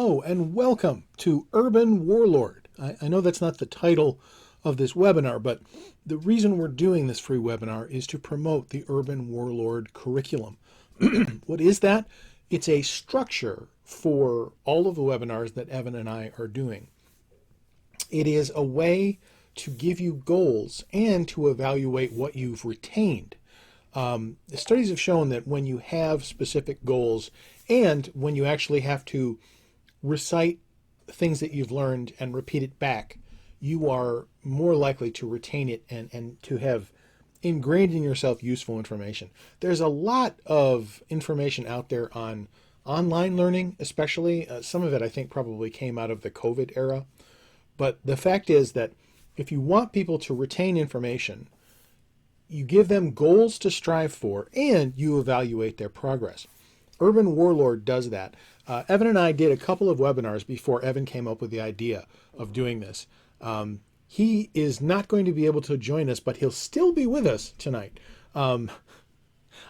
Hello and welcome to Urban Warlord. I know that's not the title of this webinar, but the reason we're doing this free webinar is to promote the Urban Warlord curriculum. What is that? It's a structure for all of the webinars that Evan and I are doing. It is a way to give you goals and to evaluate what you've retained. The studies have shown that when you have specific goals and when you actually have to recite things that you've learned and repeat it back, you are more likely to retain it and to have ingrained in yourself useful information. There's a lot of information out there on online learning, especially. Some of it I think probably came out of the COVID era. But the fact is that if you want people to retain information, you give them goals to strive for and you evaluate their progress. Urban Warlord does that. Evan and I did a couple of webinars before Evan came up with the idea of doing this. He is not going to be able to join us, but he'll still be with us tonight. I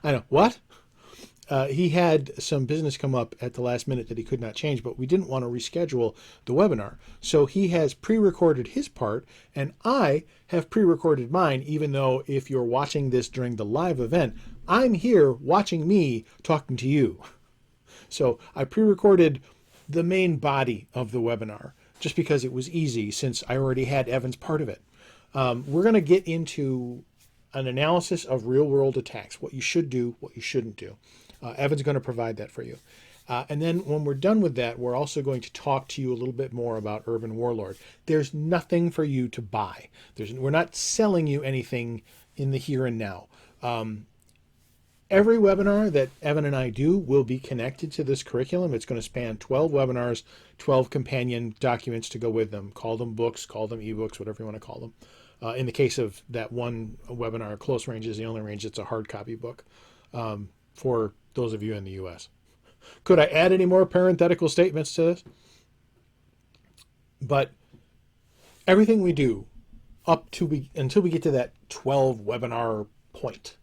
know, what? He had some business come up at the last minute that he could not change, but we didn't want to reschedule the webinar. So he has pre-recorded his part, and I have pre-recorded mine, even though if you're watching this during the live event, I'm here watching me talking to you. So I pre-recorded the main body of the webinar just because it was easy since I already had Evan's part of it. We're going to get into an analysis of real-world attacks, what you should do, what you shouldn't do. Evan's going to provide that for you. And then when we're done with that, we're also going to talk to you a little bit more about Urban Warlord. There's nothing for you to buy. We're not selling you anything in the here and now. Every webinar that Evan and I do will be connected to this curriculum. It's going to span 12 webinars, 12 companion documents to go with them. Call them books, call them ebooks, whatever you want to call them. In the case of that one webinar, Close Range is the only range. It's a hard copy book for those of you in the U.S. Could I add any more parenthetical statements to this? But everything we do until we get to that 12 webinar point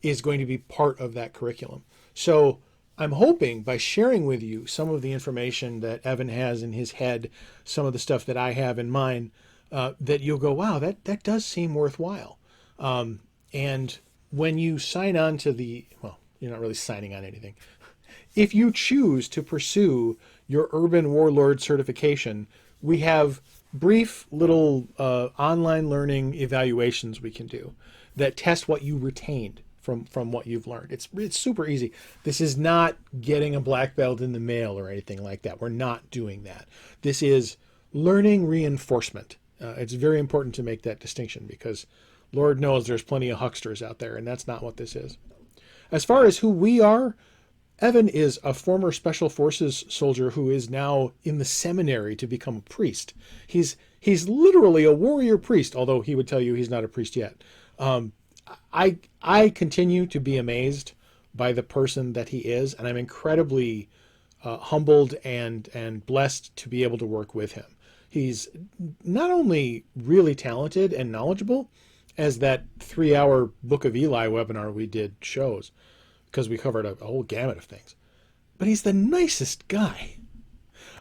is going to be part of that curriculum. So I'm hoping by sharing with you some of the information that Evan has in his head, some of the stuff that I have in mine, that you'll go, wow, that does seem worthwhile. And when you sign on to well, you're not really signing on anything. If you choose to pursue your Urban Warlord certification, we have brief little online learning evaluations we can do that test what you retained from what you've learned. It's super easy. This is not getting a black belt in the mail or anything like that. We're not doing that. This is learning reinforcement. It's very important to make that distinction because Lord knows there's plenty of hucksters out there, and that's not what this is. As far as who we are, Evan is a former Special Forces soldier who is now in the seminary to become a priest. He's literally a warrior priest, although he would tell you he's not a priest yet. I continue to be amazed by the person that he is, and I'm incredibly humbled and blessed to be able to work with him. He's not only really talented and knowledgeable, as that 3-hour Book of Eli webinar we did shows, because we covered a whole gamut of things, but he's the nicest guy.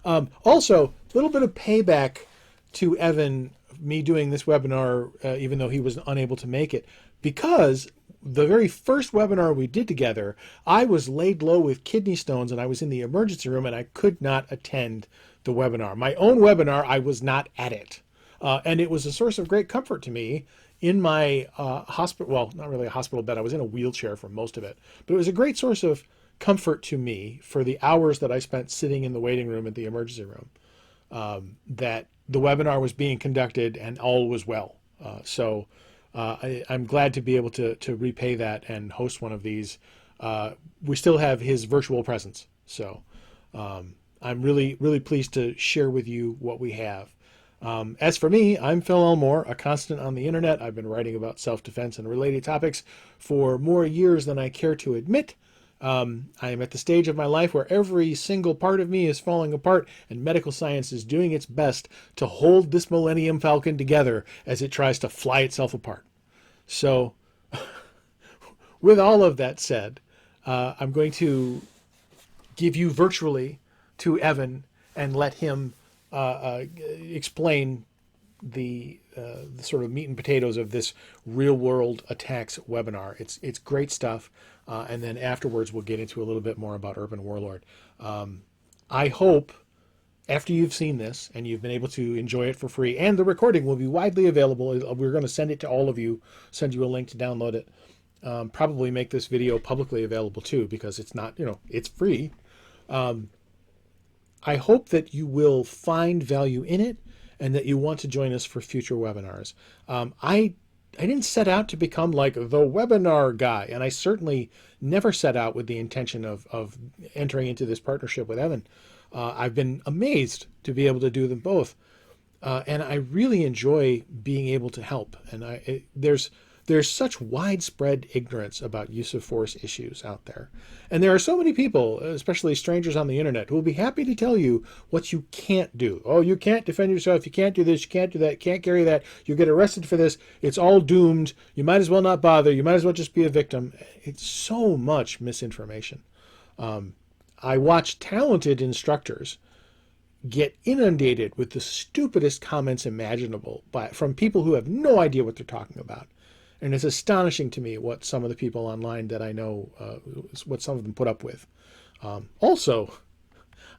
Also, a little bit of payback to Evan, me doing this webinar, even though he was unable to make it, because the very first webinar we did together, I was laid low with kidney stones and I was in the emergency room and I could not attend the webinar. My own webinar, I was not at it. And it was a source of great comfort to me in my hospital, well, not really a hospital bed. I was in a wheelchair for most of it, but it was a great source of comfort to me for the hours that I spent sitting in the waiting room at the emergency room, that the webinar was being conducted and all was well. So I'm glad to be able to repay that and host one of these. We still have his virtual presence. So I'm really, really pleased to share with you what we have. As for me, I'm Phil Elmore, a constant on the internet. I've been writing about self-defense and related topics for more years than I care to admit. I am at the stage of my life where every single part of me is falling apart, and medical science is doing its best to hold this Millennium Falcon together as it tries to fly itself apart. So, with all of that said, I'm going to give you virtually to Evan and let him explain the sort of meat and potatoes of this real world attacks webinar. It's great stuff. And then afterwards, we'll get into a little bit more about Urban Warlord. I hope after you've seen this and you've been able to enjoy it for free, and the recording will be widely available. We're going to send it to all of you, send you a link to download it. Probably make this video publicly available too, because it's not, it's free. I hope that you will find value in it and that you want to join us for future webinars. I didn't set out to become like the webinar guy, and I certainly never set out with the intention of entering into this partnership with Evan. I've been amazed to be able to do them both, and I really enjoy being able to help. And there's such widespread ignorance about use of force issues out there. And there are so many people, especially strangers on the internet, who will be happy to tell you what you can't do. Oh, you can't defend yourself. You can't do this. You can't do that. You can't carry that. You get arrested for this. It's all doomed. You might as well not bother. You might as well just be a victim. It's so much misinformation. I watch talented instructors get inundated with the stupidest comments imaginable from people who have no idea what they're talking about. And it's astonishing to me what some of the people online that I know, what some of them put up with. Also,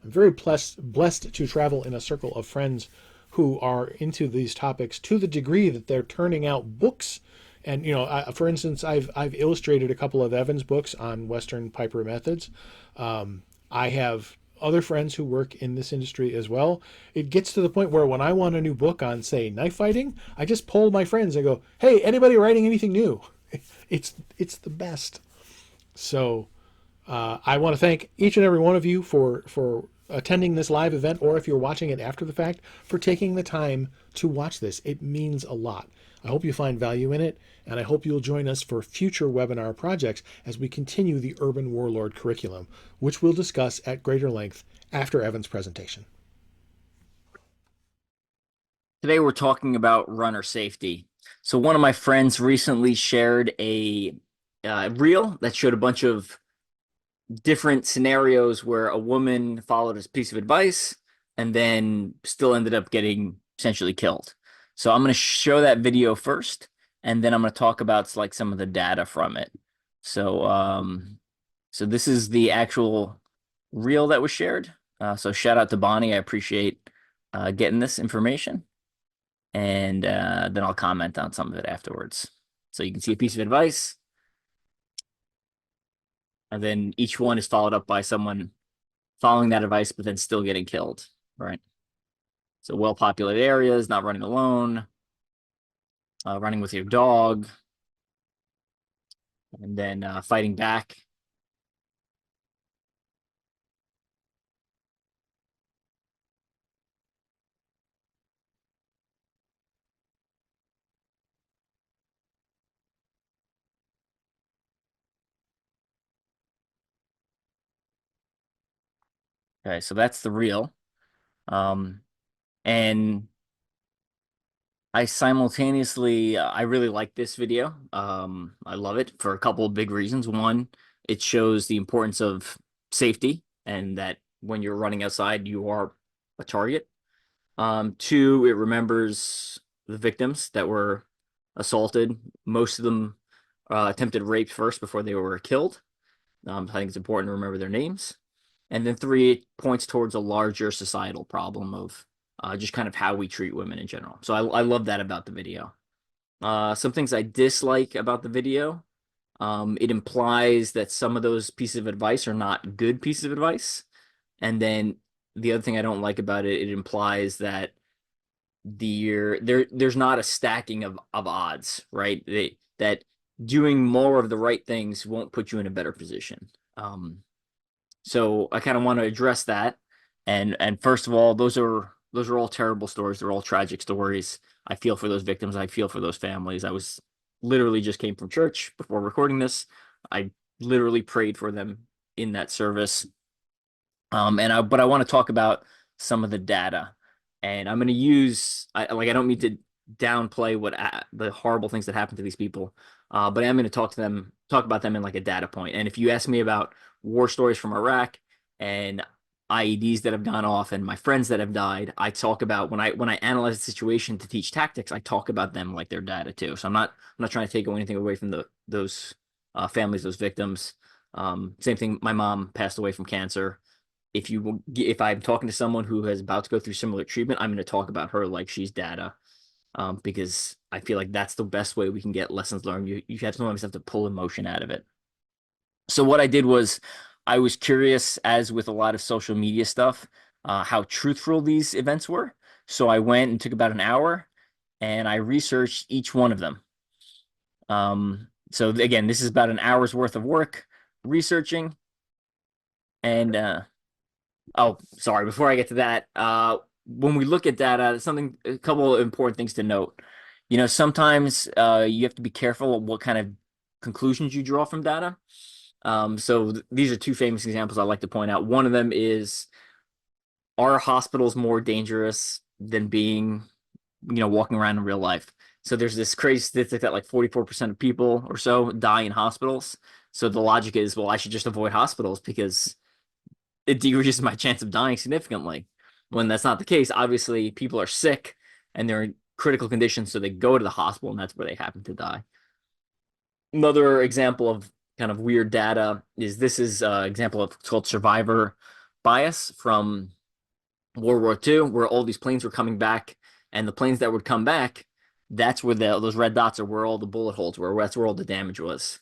I'm very blessed to travel in a circle of friends who are into these topics to the degree that they're turning out books. And, for instance, I've illustrated a couple of Evan's books on Western Piper methods. I have other friends who work in this industry as well. It gets to the point where when I want a new book on, say, knife fighting, I just poll my friends and go, "Hey, anybody writing anything new?" It's the best. So I want to thank each and every one of you for attending this live event, or if you're watching it after the fact, for taking the time to watch this. It means a lot. I hope you find value in it, and I hope you'll join us for future webinar projects as we continue the Urban Warlord curriculum, which we'll discuss at greater length after Evan's presentation. Today we're talking about runner safety. So one of my friends recently shared a reel that showed a bunch of different scenarios where a woman followed a piece of advice and then still ended up getting essentially killed. So I'm going to show that video first, and then I'm going to talk about like some of the data from it. So this is the actual reel that was shared. So shout out to Bonnie. I appreciate getting this information. And then I'll comment on some of it afterwards. So you can see a piece of advice, and then each one is followed up by someone following that advice, but then still getting killed, right? So well-populated areas, not running alone, running with your dog, and then fighting back. Okay, so that's the reel. And I simultaneously, I really like this video. I love it for a couple of big reasons. One, it shows the importance of safety and that when you're running outside, you are a target. Two, it remembers the victims that were assaulted. Most of them attempted rape first before they were killed. I think it's important to remember their names. And then three, it points towards a larger societal problem of just kind of how we treat women in general. So I love that about the video. Some things I dislike about the video. It implies that some of those pieces of advice are not good pieces of advice. And then the other thing I don't like about it, it implies that there's not a stacking of odds, right? That doing more of the right things won't put you in a better position. So I kind of want to address that. And first of all, those are all terrible stories. They're all tragic stories. I feel for those victims. I feel for those families. I was literally just came from church before recording this. I literally prayed for them in that service. But I want to talk about some of the data, and I'm going to use I don't mean to downplay what the horrible things that happen to these people, but I'm going to talk about them in like a data point. And if you ask me about war stories from Iraq and IEDs that have gone off and my friends that have died, I talk about when I analyze the situation to teach tactics, I talk about them like they're data too. So I'm not trying to take anything away from those families, those victims. Same thing. My mom passed away from cancer. If I'm talking to someone who is about to go through similar treatment, I'm going to talk about her like she's data, because I feel like that's the best way we can get lessons learned. You sometimes have to pull emotion out of it. So what I did was I was curious, as with a lot of social media stuff, how truthful these events were. So I went and took about an hour and I researched each one of them. So again, this is about an hour's worth of work researching. And oh, sorry, before I get to that, when we look at data, a couple of important things to note. Sometimes you have to be careful of what kind of conclusions you draw from data. So these are two famous examples I like to point out. One of them is, are hospitals more dangerous than being, walking around in real life? So there's this crazy statistic that like 44% of people or so die in hospitals. So the logic is, well, I should just avoid hospitals because it decreases my chance of dying significantly. When that's not the case, obviously people are sick and they're in critical conditions, so they go to the hospital and that's where they happen to die. Another example of kind of weird data is this is an example of it's called survivor bias from World War II, where all these planes were coming back, and the planes that would come back, that's where those red dots are where all the bullet holes were. That's where all the damage was.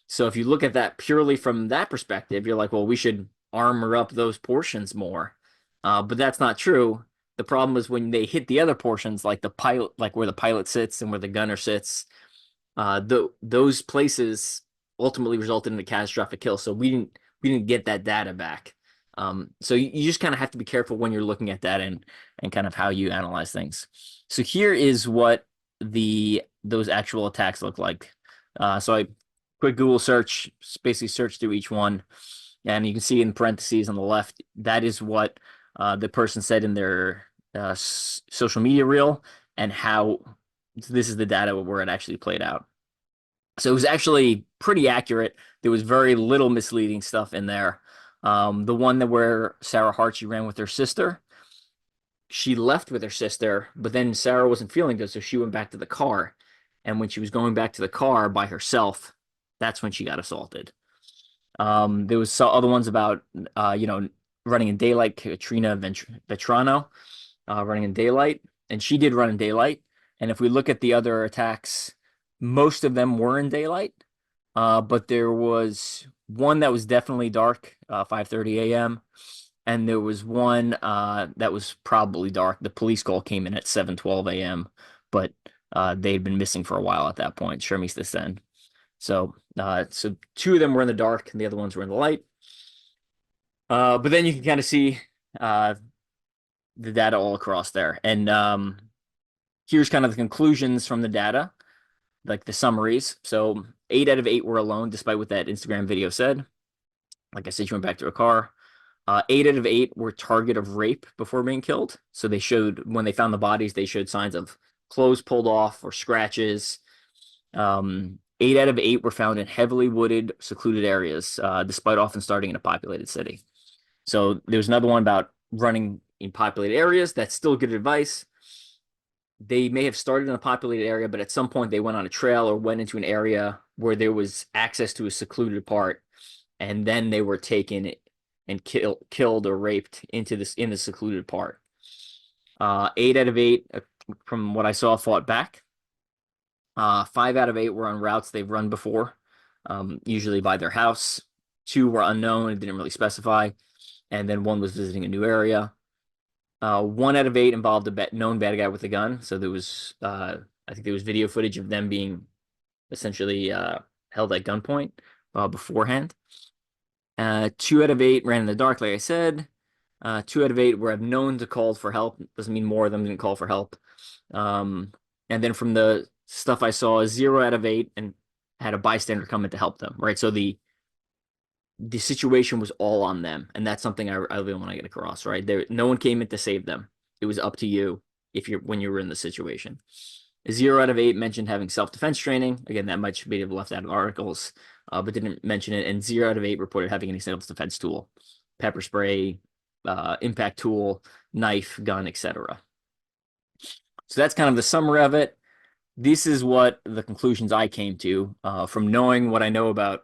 So if you look at that purely from that perspective, you're like, well, we should armor up those portions more. But that's not true. The problem is when they hit the other portions, like the pilot, like where the pilot sits and where the gunner sits, those places ultimately resulted in a catastrophic kill. So we didn't get that data back. So you just kind of have to be careful when you're looking at that and kind of how you analyze things. So here is what those actual attacks look like. So I quick Google search, basically search through each one, and you can see in parentheses on the left that is what the person said in their social media reel, and how this is the data where it actually played out. So it was actually pretty accurate. There was very little misleading stuff in there. The one that where Sarah Hart, she ran with her sister. She left with her sister, but then Sarah wasn't feeling good, so she went back to the car. And when she was going back to the car by herself, that's when she got assaulted. There was some other ones about, running in daylight. Katrina Vetrano, running in daylight, and she did run in daylight. And if we look at the other attacks, most of them were in daylight, but there was one that was definitely dark, 5:30 a.m., and there was one that was probably dark. The police call came in at 7:12 a.m., but they'd been missing for a while at that point. Shermis Sen. So two of them were in the dark, and the other ones were in the light. But then you can kind of see the data all across there, and here's kind of the conclusions from the data, like the summaries. So 8 out of 8 were alone, despite what that Instagram video said. Like I said, she went back to her car. 8 out of 8 were target of rape before being killed. So they showed, when they found the bodies, they showed signs of clothes pulled off or scratches. 8 out of 8 were found in heavily wooded, secluded areas, despite often starting in a populated city. So there's another one about running in populated areas. That's still good advice. They may have started in a populated area, but at some point they went on a trail or went into an area where there was access to a secluded part, and then they were taken and killed or raped in the secluded part. 8 out of 8, from what I saw, fought back. 5 out of 8 were on routes they've run before, usually by their house. 2 were unknown and didn't really specify, and then 1 was visiting a new area. 1 out of 8 involved a known bad guy with a gun. So there was, I think there was video footage of them being essentially held at gunpoint beforehand. 2 out of 8 ran in the dark, like I said. 2 out of 8 were known to call for help. Doesn't mean more of them didn't call for help. And then from the stuff I saw, 0 out of 8 and had a bystander come in to help them. Right, so the situation was all on them, and that's something I really want to get across. Right, no one came in to save them. It was up to you when you were in the situation. 0 out of 8 mentioned having self-defense training. Again, that might be left out of articles, but didn't mention it. And 0 out of 8 reported having any self-defense tool, pepper spray, impact tool, knife, gun, etc. So that's kind of the summary of it. This is what the conclusions I came to from knowing what I know about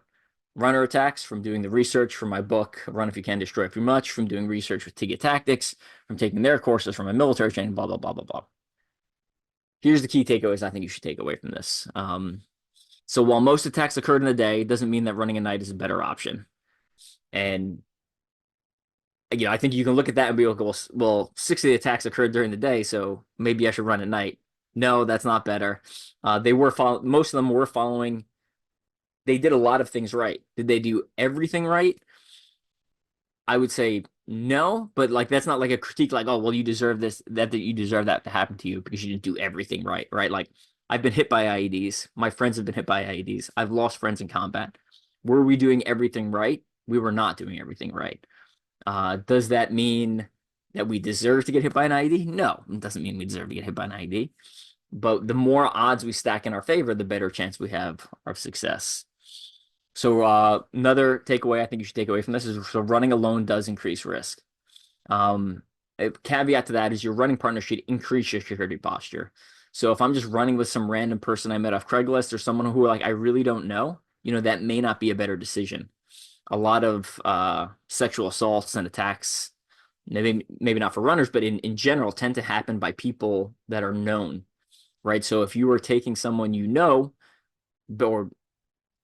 runner attacks, from doing the research for my book, Run If You Can, Destroy If You Much, from doing research with Tiga Tactics, from taking their courses from my military training, blah, blah, blah, blah, blah. Here's the key takeaways I think you should take away from this. So while most attacks occurred in a day, it doesn't mean that running a night is a better option. And I think you can look at that and be like, well, 6 of the attacks occurred during the day, so maybe I should run at night. No, that's not better. Most of them were following. They did a lot of things right. Did they do everything right? I would say no, but like that's not like a critique like, oh, well, you deserve this, that you deserve that to happen to you because you didn't do everything right, right? Like I've been hit by IEDs. My friends have been hit by IEDs. I've lost friends in combat. Were we doing everything right? We were not doing everything right. Does that mean that we deserve to get hit by an IED? No, it doesn't mean we deserve to get hit by an IED. But the more odds we stack in our favor, the better chance we have of success. So another takeaway I think you should take away from this is so running alone does increase risk. A caveat to that is your running partner should increase your security posture. So if I'm just running with some random person I met off Craigslist or someone who like I really don't know, that may not be a better decision. A lot of sexual assaults and attacks, maybe not for runners, but in general, tend to happen by people that are known, right? So if you are taking someone or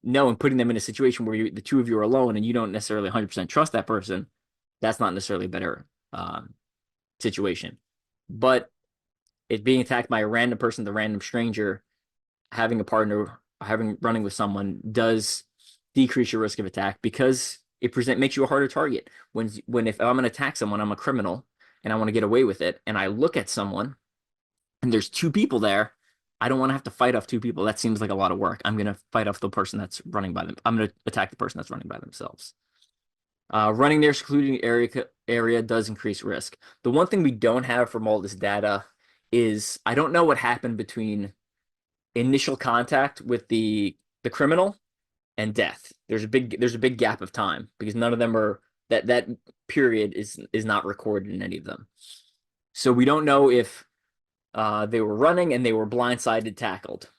and putting them in a situation where the two of you are alone and you don't necessarily 100% trust that person, that's not necessarily a better situation. But it being attacked by a random person, the random stranger, having a partner, running with someone does decrease your risk of attack because it makes you a harder target. If I'm going to attack someone, I'm a criminal and I want to get away with it, and I look at someone and there's 2 people there, I don't want to have to fight off 2 people. That seems like a lot of work. I'm going to fight off the person that's running by them. I'm going to attack the person that's running by themselves. Running near secluded area does increase risk. The one thing we don't have from all this data is I don't know what happened between initial contact with the criminal and death. There's a big gap of time because none of them are that period is not recorded in any of them. So we don't know if they were running and they were blindsided tackled.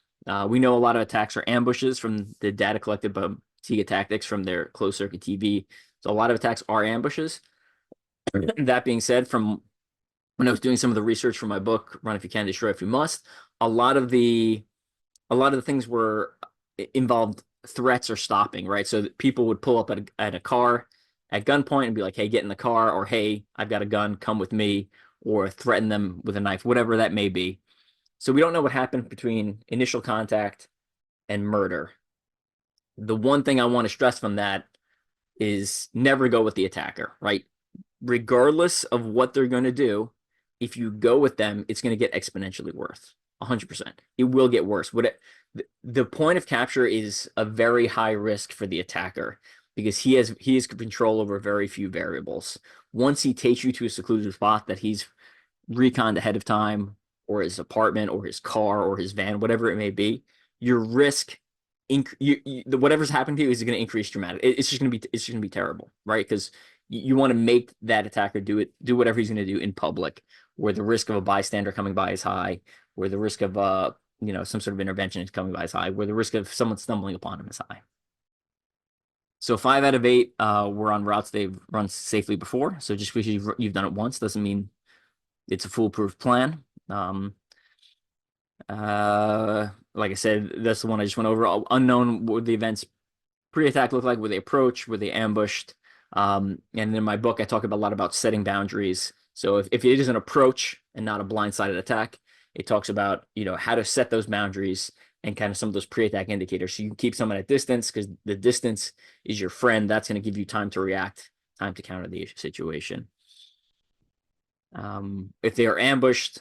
We know a lot of attacks are ambushes from the data collected by Tiga Tactics from their closed circuit TV. So a lot of attacks are ambushes. That being said, from when I was doing some of the research for my book, Run If You Can, Destroy If You Must, a lot of the things were involved threats or stopping, right? So that people would pull up at a car at gunpoint and be like, hey, get in the car, or hey, I've got a gun, come with me, or threaten them with a knife, whatever that may be. So we don't know what happened between initial contact and murder. The one thing I want to stress from that is never go with the attacker, right? Regardless of what they're going to do, if you go with them, it's going to get exponentially worse. 100%. It will get worse. The point of capture is a very high risk for the attacker because he has control over very few variables. Once he takes you to a secluded spot that he's reconned ahead of time, or his apartment, or his car, or his van, whatever it may be, your risk, whatever's happening to you is going to increase dramatically. It's just going to be terrible, right? Because you want to make that attacker do whatever he's going to do in public, where the risk of a bystander coming by is high, where the risk of some sort of intervention is coming by is high, where the risk of someone stumbling upon him is high. So 5 out of 8 were on routes they've run safely before. So just because you've done it once doesn't mean it's a foolproof plan. Like I said, that's the one I just went over. Unknown, what the events pre-attack look like? Were they approached? Were they ambushed? And in my book, I talk a lot about setting boundaries. So if it is an approach and not a blindsided attack, it talks about how to set those boundaries and kind of some of those pre-attack indicators. So you can keep someone at distance because the distance is your friend. That's going to give you time to react, time to counter the situation. If they are ambushed,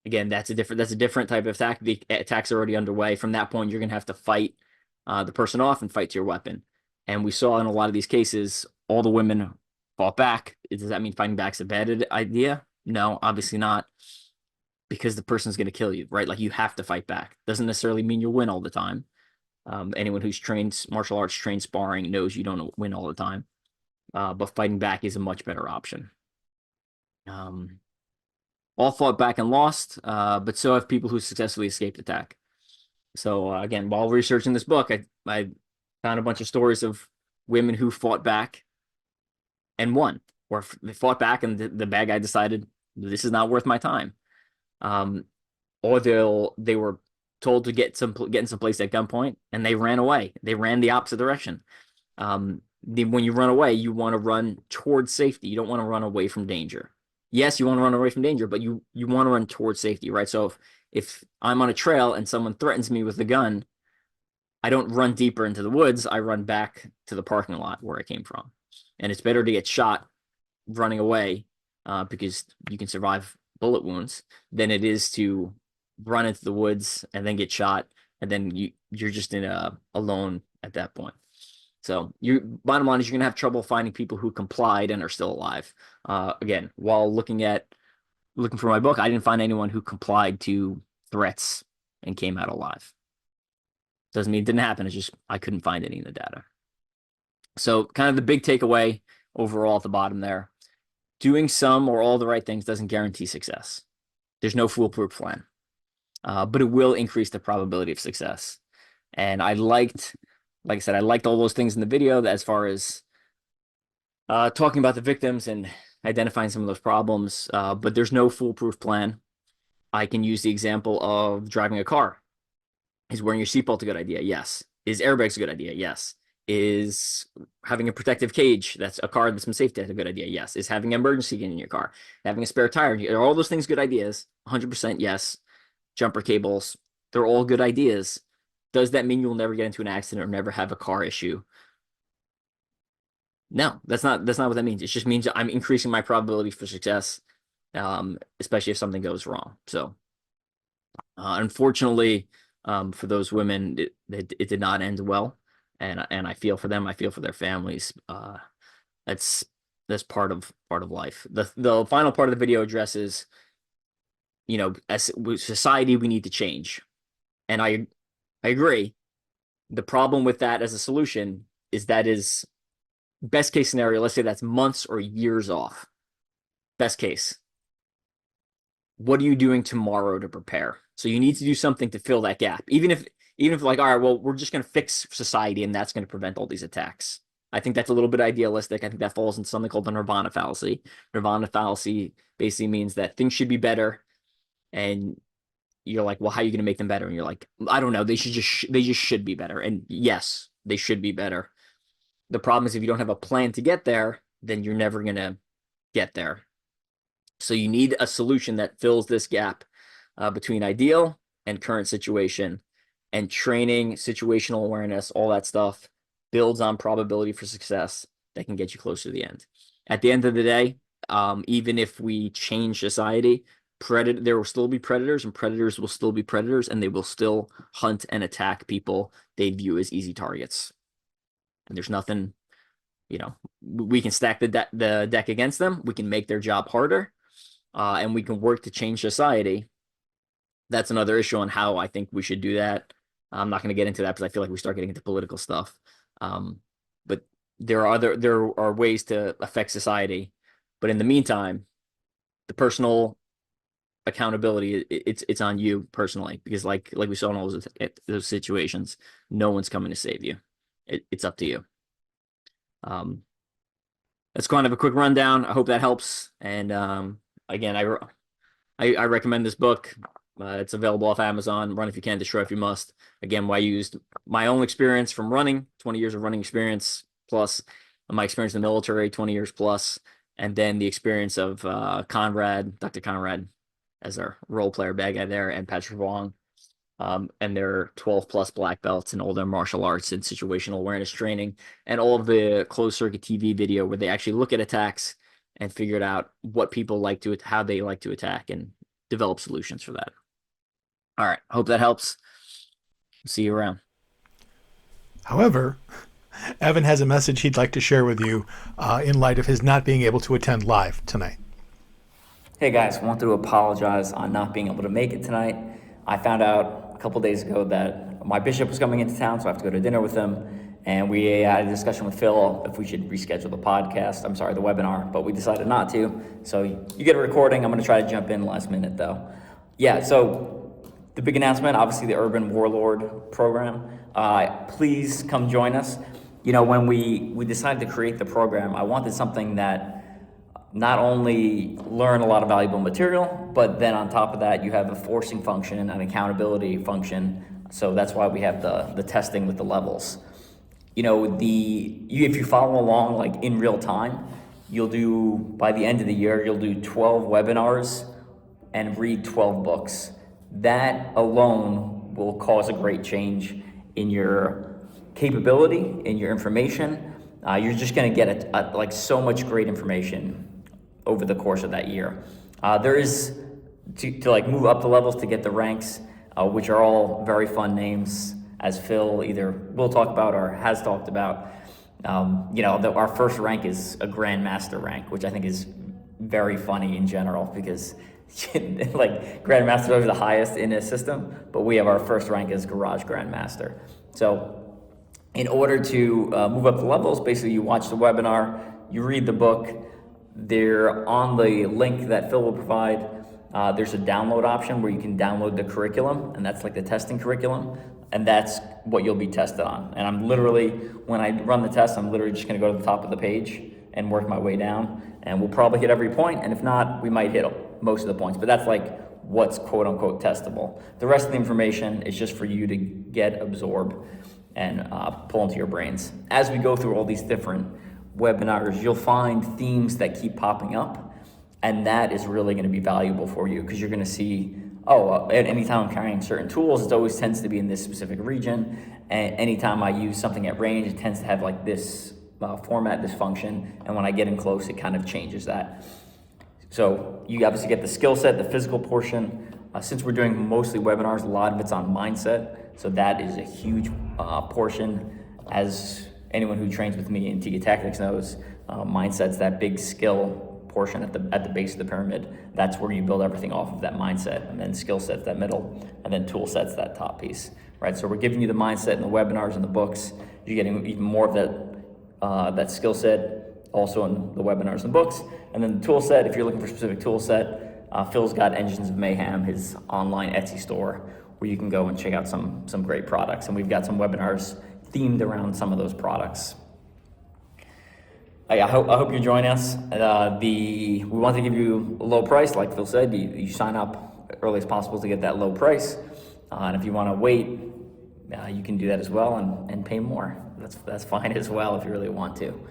again, that's a different type of attack. The attack's already underway. From that point, you're going to have to fight the person off and fight to your weapon. And we saw in a lot of these cases, all the women fought back. Does that mean fighting back's a bad idea? No, obviously not, because the person's going to kill you, right? Like you have to fight back. Doesn't necessarily mean you'll win all the time. Anyone who's trained martial arts, trained sparring knows you don't win all the time. But fighting back is a much better option. Um, all fought back and lost, but so have people who successfully escaped attack. So again, while researching this book, I found a bunch of stories of women who fought back and won, or they fought back and the bad guy decided this is not worth my time. Um, or they were told to get in some place at gunpoint and they ran away. They ran the opposite direction. When you run away, you want to run towards safety. You don't want to run away from danger. Yes, you want to run away from danger, but you want to run towards safety, right? So if I'm on a trail and someone threatens me with a gun, I don't run deeper into the woods. I run back to the parking lot where I came from. And it's better to get shot running away because you can survive bullet wounds than it is to run into the woods and then get shot and then you're just in alone at that point. So you bottom line is you're gonna have trouble finding people who complied and are still alive. Again, while looking for my book, I didn't find anyone who complied to threats and came out alive. Doesn't mean it didn't happen. It's just I couldn't find any in the data. So kind of the big takeaway overall at the bottom there, doing some or all the right things doesn't guarantee success. There's no foolproof plan, but it will increase the probability of success. And like I said, I liked all those things in the video as far as talking about the victims and identifying some of those problems, but there's no foolproof plan. I can use the example of driving a car. Is wearing your seatbelt a good idea? Yes. Is airbags a good idea? Yes. Is having a protective cage that's a car that's been safety a good idea? Yes. Is having an emergency kit in your car, having a spare tire? Are all those things good ideas? 100% yes. Jumper cables, they're all good ideas. Does that mean you'll never get into an accident or never have a car issue? No, that's not what that means. It just means I'm increasing my probability for success, especially if something goes wrong. So, unfortunately, for those women, it did not end well, and I feel for them. I feel for their families. That's part of life. The final part of the video addresses, as society, we need to change, and I agree. The problem with that as a solution is best case scenario. Let's say that's months or years off. Best case. What are you doing tomorrow to prepare? So you need to do something to fill that gap. Even if like, all right, well, we're just going to fix society and that's going to prevent all these attacks. I think that's a little bit idealistic. I think that falls into something called the Nirvana fallacy. Nirvana fallacy basically means that things should be better, and you're like, well, how are you going to make them better? And you're like, I don't know. They just should be better. And yes, they should be better. The problem is if you don't have a plan to get there, then you're never going to get there. So you need a solution that fills this gap between ideal and current situation, and training, situational awareness, all that stuff builds on probability for success that can get you closer to the end. At the end of the day, even if we change society, there will still be predators, and predators will still be predators, and they will still hunt and attack people they view as easy targets. And there's nothing, we can stack the deck against them. We can make their job harder, and we can work to change society. That's another issue on how I think we should do that. I'm not going to get into that because I feel like we start getting into political stuff. But there are ways to affect society. But in the meantime, the personal accountability, it's on you personally, because like we saw in all those situations, no one's coming to save you. It's up to you. That's kind of a quick rundown. I hope that helps. And again, I recommend this book. It's available off Amazon. Run if you can, destroy if you must. Again, I used my own experience from running, 20 years of running experience, plus my experience in the military, 20 years plus, and then the experience of Dr. Conrad, as our role player bad guy there, and Patrick Wong, and their 12 plus black belts in all their martial arts and situational awareness training, and all of the closed circuit TV video where they actually look at attacks and figured out what people how they like to attack, and develop solutions for that. All right. Hope that helps. See you around. However, Evan has a message he'd like to share with you in light of his not being able to attend live tonight. Hey guys, I wanted to apologize on not being able to make it tonight. I found out a couple days ago that my bishop was coming into town, so I have to go to dinner with him. and we had a discussion with Phil if we should reschedule the podcast. I'm sorry, the webinar, but we decided not to. So you get a recording. I'm going to try to jump in last minute though. Yeah, so the big announcement, obviously the Urban Warlord program. Please come join us. You know, when we decided to create the program, I wanted something that not only learn a lot of valuable material, but then on top of that, you have a forcing function and an accountability function. So that's why we have the testing with the levels. You know, if you follow along like in real time, you'll do, by the end of the year, you'll do 12 webinars and read 12 books. That alone will cause a great change in your capability, in your information. You're just gonna get like so much great information over the course of that year. There is, to like move up the levels to get the ranks, which are all very fun names, as Phil either will talk about or has talked about. You know, our first rank is a Grandmaster rank, which I think is very funny in general, because like Grandmaster is always the highest in a system, but we have our first rank as Garage Grandmaster. So in order to move up the levels, basically you watch the webinar, you read the book. There, on the link that Phil will provide, there's a download option where you can download the curriculum, and that's like the testing curriculum, and that's what you'll be tested on. And I'm literally, when I run the test, I'm literally just gonna go to the top of the page and work my way down, and we'll probably hit every point, and if not, we might hit most of the points, but that's like what's quote unquote testable. The rest of the information is just for you to get, absorb, and pull into your brains. As we go through all these different webinars, you'll find themes that keep popping up, and that is really going to be valuable for you, because you're going to see, anytime I'm carrying certain tools, it always tends to be in this specific region, and anytime I use something at range, it tends to have like this format, this function, and when I get in close, it kind of changes that. So you obviously get the skill set, the physical portion. Since we're doing mostly webinars, a lot of it's on mindset, so that is a huge portion. As anyone who trains with me in Tiki Tactics knows, mindset's that big skill portion at the base of the pyramid. That's where you build everything off of that mindset, and then skill set's that middle, and then tool set's that top piece, right? So we're giving you the mindset in the webinars and the books. You're getting even more of that skill set also in the webinars and books. And then the tool set, if you're looking for a specific tool set, Phil's got Engines of Mayhem, his online Etsy store, where you can go and check out some great products. And we've got some webinars themed around some of those products. I hope you join us. We want to give you a low price, like Phil said. You sign up early as possible to get that low price. And if you want to wait, you can do that as well and pay more. That's fine as well if you really want to.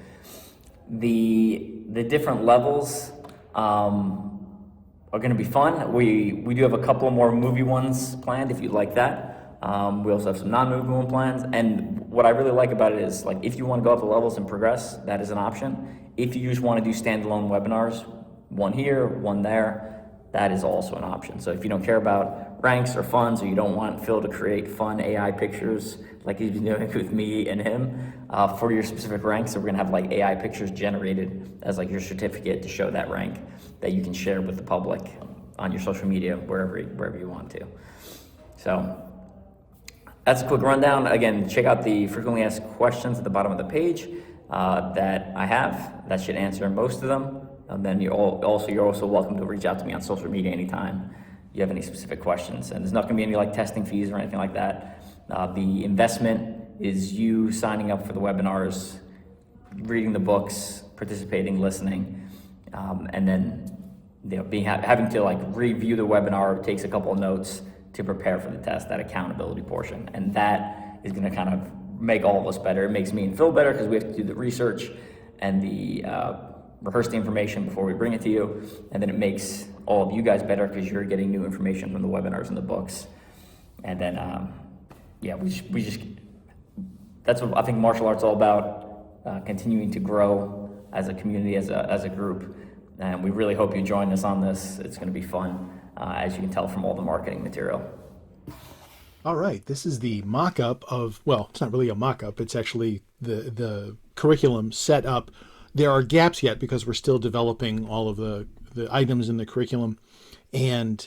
The different levels are going to be fun. We do have a couple more movie ones planned if you'd like that. We also have some non-movie one plans, and what I really like about it is, like, if you want to go up the levels and progress, that is an option. If you just want to do standalone webinars, one here, one there, that is also an option. So if you don't care about ranks or funds, or you don't want Phil to create fun AI pictures like he's been doing with me and him for your specific ranks, so we're gonna have like AI pictures generated as like your certificate to show that rank that you can share with the public on your social media, wherever you want to. So that's a quick rundown. Again, check out the frequently asked questions at the bottom of the page that I have. That should answer most of them. And then you're also welcome to reach out to me on social media anytime you have any specific questions. And there's not gonna be any like testing fees or anything like that. The investment is you signing up for the webinars, reading the books, participating, listening, and then having to like review the webinar, takes a couple of notes to prepare for the test, that accountability portion. And that is gonna kind of make all of us better. It makes me and Phil better because we have to do the research and the rehearse the information before we bring it to you. And then it makes all of you guys better because you're getting new information from the webinars and the books. And then, we just that's what I think martial arts is all about, continuing to grow as a community, as a group. And we really hope you join us on this. It's going to be fun, as you can tell from all the marketing material. All right, this is the mock-up of, well, it's not really a mock-up, it's actually the curriculum set up. There are gaps yet because we're still developing all of the items in the curriculum, and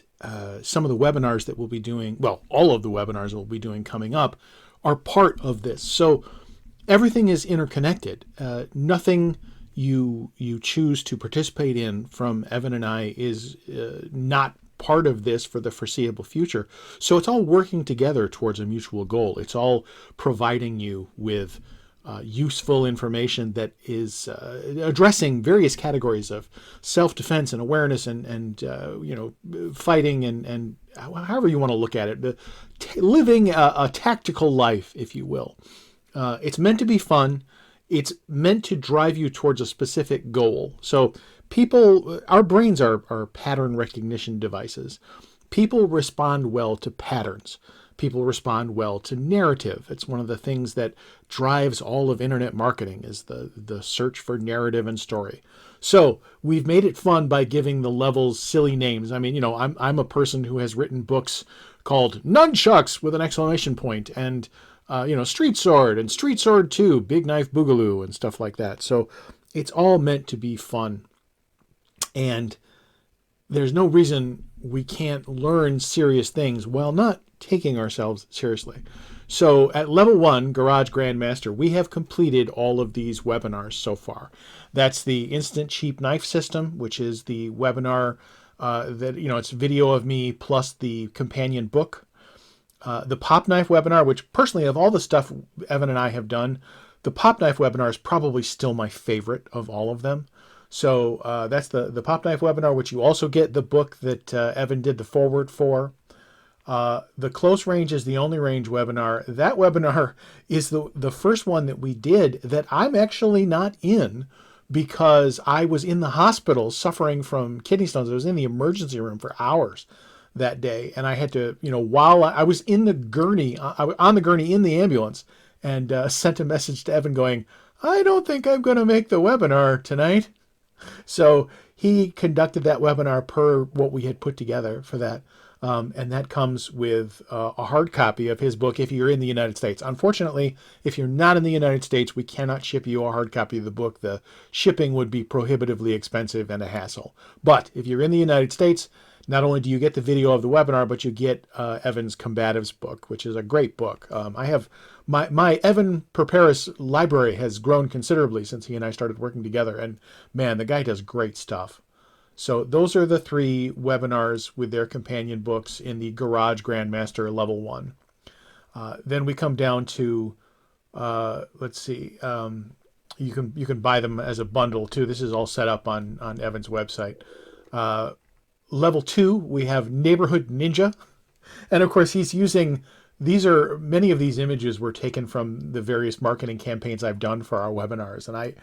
some of the webinars that we'll be doing, well, all of the webinars we'll be doing coming up are part of this. So everything is interconnected. Nothing you choose to participate in from Evan and I is not part of this for the foreseeable future. So it's all working together towards a mutual goal. It's all providing you with useful information that is addressing various categories of self-defense and awareness and fighting and however you want to look at it, living a tactical life, if you will. It's meant to be fun. It's meant to drive you towards a specific goal. So our brains are pattern recognition devices. People respond well to patterns. People respond well to narrative. It's one of the things that drives all of internet marketing is the search for narrative and story. So we've made it fun by giving the levels silly names. I mean, I'm a person who has written books called Nunchucks with an exclamation point and Street Sword and Street Sword 2, Big Knife Boogaloo and stuff like that. So it's all meant to be fun. And there's no reason we can't learn serious things while not taking ourselves seriously. So at level 1, Garage Grandmaster, we have completed all of these webinars so far. That's the Instant Cheap Knife System, which is the webinar that, it's video of me plus the companion book. The Pop Knife webinar, which personally of all the stuff Evan and I have done, the Pop Knife webinar is probably still my favorite of all of them. So that's the Pop Knife webinar, which you also get the book that Evan did the foreword for. The Close Range is the Only Range webinar. That webinar is the first one that we did that I'm actually not in because I was in the hospital suffering from kidney stones. I was in the emergency room for hours that day, and I had to, while I was in the gurney, I was on the gurney in the ambulance, and sent a message to Evan going, I don't think I'm going to make the webinar tonight. So he conducted that webinar per what we had put together for that. And that comes with a hard copy of his book if you're in the United States. Unfortunately, if you're not in the United States, we cannot ship you a hard copy of the book. The shipping would be prohibitively expensive and a hassle. But if you're in the United States, not only do you get the video of the webinar, but you get Evan's Combatives book, which is a great book. I have my Evan Perperis library has grown considerably since he and I started working together. And man, the guy does great stuff. So those are the 3 webinars with their companion books in the Garage Grandmaster level 1. Then we come down to, let's see, you can buy them as a bundle too. This is all set up on Evan's website. Level 2, we have Neighborhood Ninja. And of course, he's using, many of these images were taken from the various marketing campaigns I've done for our webinars. And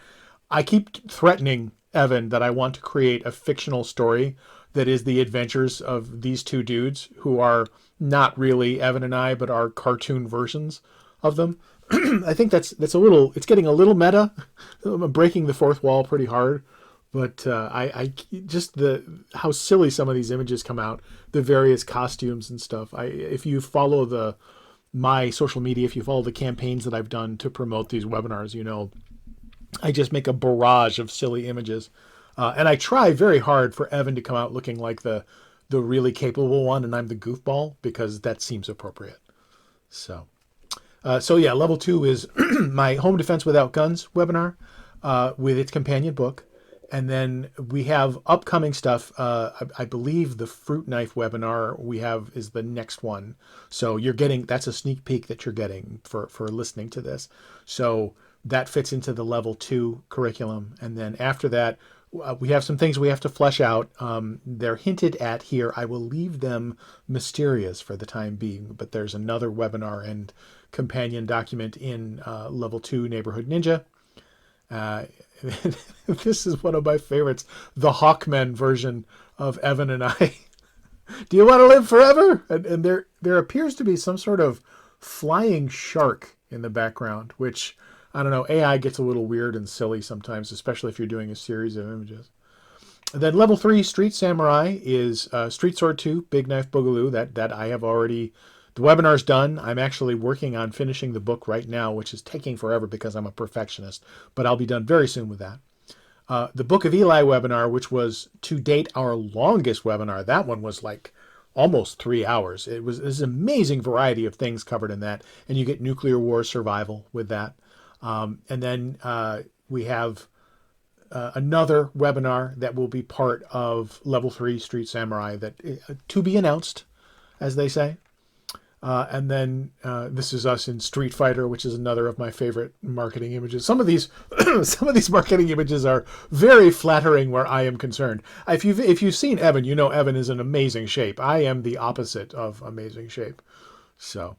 I keep threatening Evan that I want to create a fictional story that is the adventures of these 2 dudes who are not really Evan and I, but are cartoon versions of them. I think it's getting a little meta. I'm breaking the fourth wall pretty hard. But I just how silly some of these images come out, the various costumes and stuff. If you follow my social media, if you follow the campaigns that I've done to promote these webinars, I just make a barrage of silly images, and I try very hard for Evan to come out looking like the really capable one, and I'm the goofball because that seems appropriate. So yeah, level 2 is my Home Defense Without Guns webinar with its companion book. And then we have upcoming stuff. I believe the Fruit Knife webinar we have is the next one. So that's a sneak peek that you're getting for listening to this. So that fits into the level 2 curriculum. And then after that, we have some things we have to flesh out. They're hinted at here. I will leave them mysterious for the time being, but there's another webinar and companion document in level 2 Neighborhood Ninja. This is one of my favorites, the Hawkmen version of Evan and I. Do you want to live forever? And there appears to be some sort of flying shark in the background, which, I don't know, AI gets a little weird and silly sometimes, especially if you're doing a series of images. And then level 3, Street Samurai, is Street Sword 2, Big Knife Boogaloo. That I have already... The webinar's done. I'm actually working on finishing the book right now, which is taking forever because I'm a perfectionist, but I'll be done very soon with that. The Book of Eli webinar, which was to date our longest webinar, that one was like almost 3 hours. There's an amazing variety of things covered in that, and you get nuclear war survival with that. And then we have another webinar that will be part of Level 3 Street Samurai that to be announced, as they say. And then this is us in Street Fighter, which is another of my favorite marketing images. Some of these, some of these marketing images are very flattering where I am concerned. If you've seen Evan, you know Evan is in amazing shape. I am the opposite of amazing shape. So,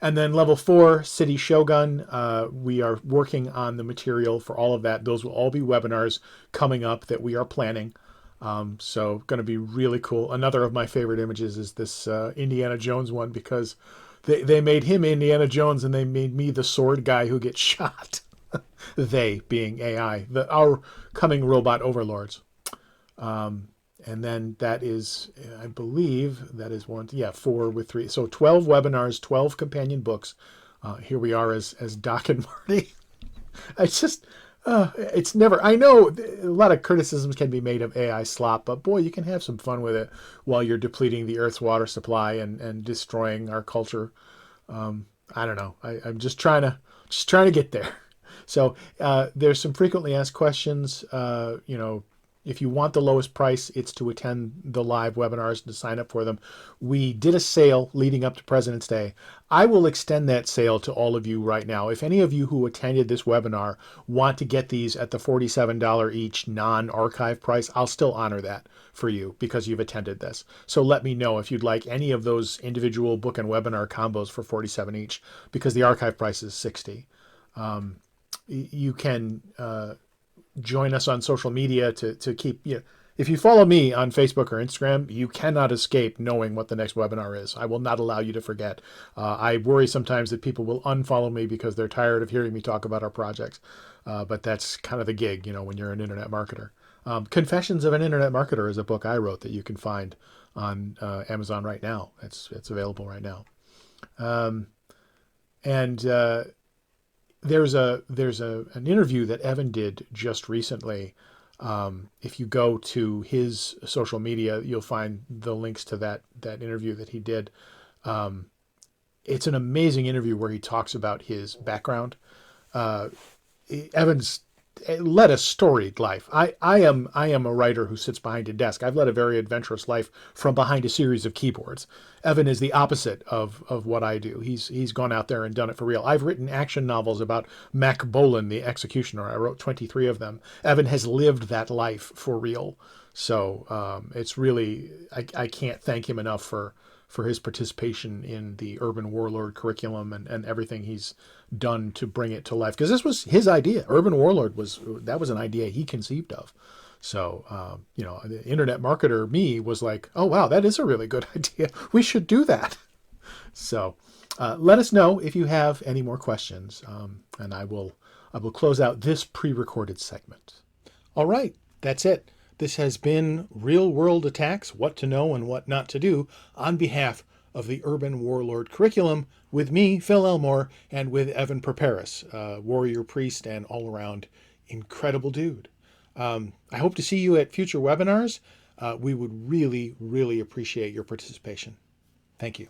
and then level 4, City Shogun. We are working on the material for all of that. Those will all be webinars coming up that we are planning. So going to be really cool. Another of my favorite images is this Indiana Jones one, because they made him Indiana Jones and they made me the sword guy who gets shot. They being AI, our coming robot overlords. And then that is, I believe, that is 4 with 3. So 12 webinars, 12 companion books. Here we are as Doc and Marty. I just, it's never, I know a lot of criticisms can be made of AI slop, but boy, you can have some fun with it while you're depleting the Earth's water supply and destroying our culture. I don't know. I'm just trying to get there. So there's some frequently asked questions. If you want the lowest price, it's to attend the live webinars and to sign up for them. We did a sale leading up to President's Day. I will extend that sale to all of you right now. If any of you who attended this webinar want to get these at the $47 each non-archive price, I'll still honor that for you because you've attended this. So let me know if you'd like any of those individual book and webinar combos for $47 each, because the archive price is $60. You can join us on social media to keep, if you follow me on Facebook or Instagram, you cannot escape knowing what the next webinar is. I will not allow you to forget. I worry sometimes that people will unfollow me because they're tired of hearing me talk about our projects. But that's kind of the gig, when you're an internet marketer. Confessions of an Internet Marketer is a book I wrote that you can find on Amazon right now. It's available right now. There's an interview that Evan did just recently. If you go to his social media, you'll find the links to that interview that he did. It's an amazing interview where he talks about his background. Evan's led a storied life. I am a writer who sits behind a desk. I've led a very adventurous life from behind a series of keyboards. Evan is the opposite of what I do. He's gone out there and done it for real. I've written action novels about Mac Bolan, the executioner. I wrote 23 of them. Evan has lived that life for real. So it's really, I can't thank him enough for his participation in the Urban Warlord curriculum and everything he's done to bring it to life. Because this was his idea. Urban Warlord was an idea he conceived of. So, the internet marketer me was like, oh, wow, that is a really good idea. We should do that. So let us know if you have any more questions. And I will close out this pre-recorded segment. All right, that's it. This has been Real World Attacks, What to Know and What Not to Do, on behalf of the Urban Warlord curriculum, with me, Phil Elmore, and with Evan Perperis, warrior priest and all-around incredible dude. I hope to see you at future webinars. We would really, really appreciate your participation. Thank you.